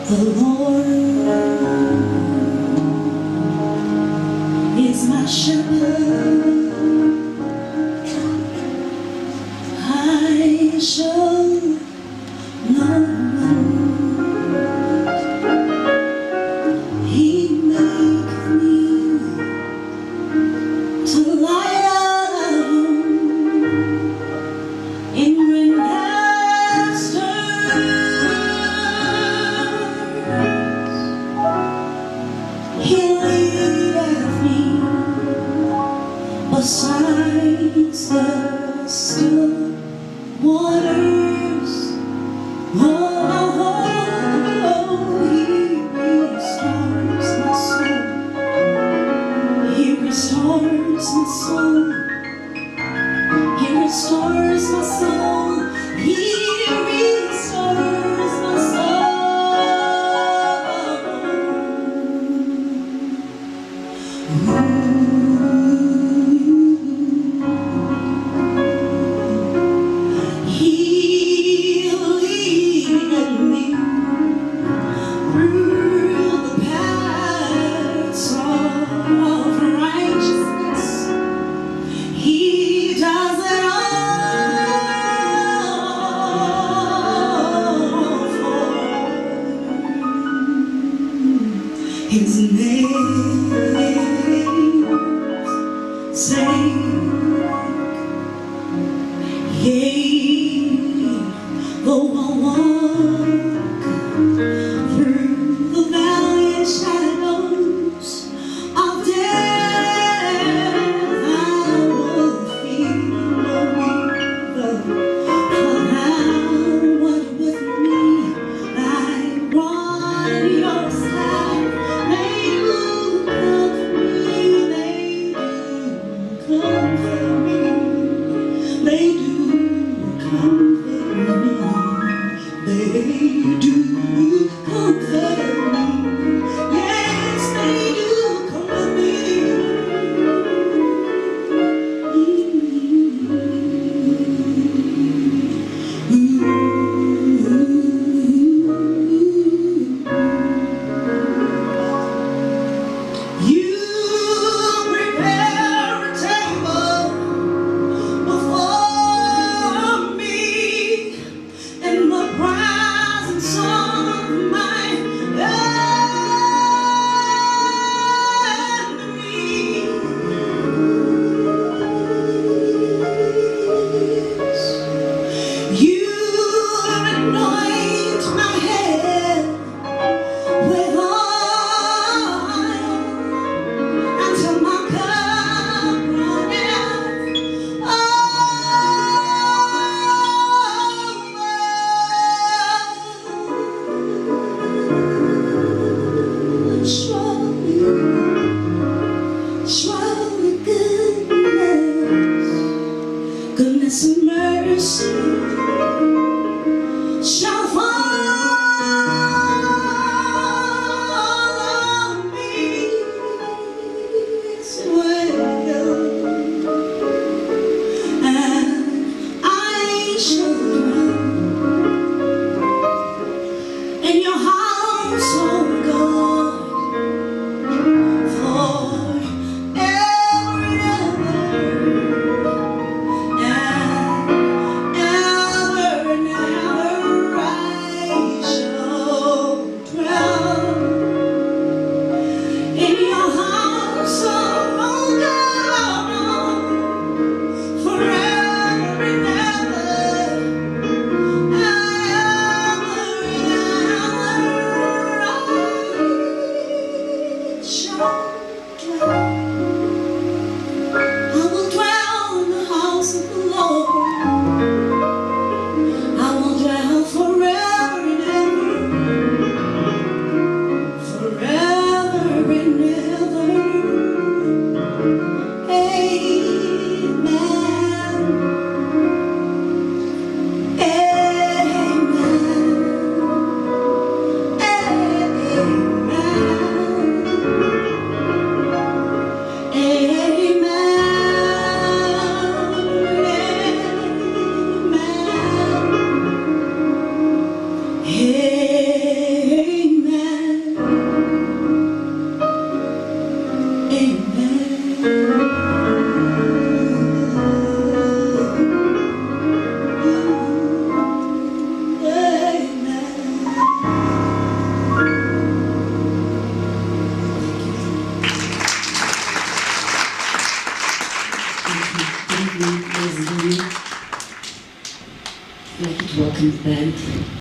The Lord is my shepherd, I shall not want. He maketh me to lie down in green pastures. He leadeth me beside the still waters. Oh, he restores my soul. He restores my soul. He restores my soul. He restores my soul. His name's sake, yea, though I walk through the valley of shadows of death, I will fear no evil, for thou art with me. Thy rod and your staff, they do comfort me. They do comfort me. They do comfort me. Yes, they do comfort me. You prepare a table before me in the presence of my enemies. You anoint my head with oil until my cup runneth over. Surely goodness and mercy shall follow me as well, and I shall dwell in your house, O God, forever and ever and ever. I shall dwell in your house, O God, forever and ever. since then.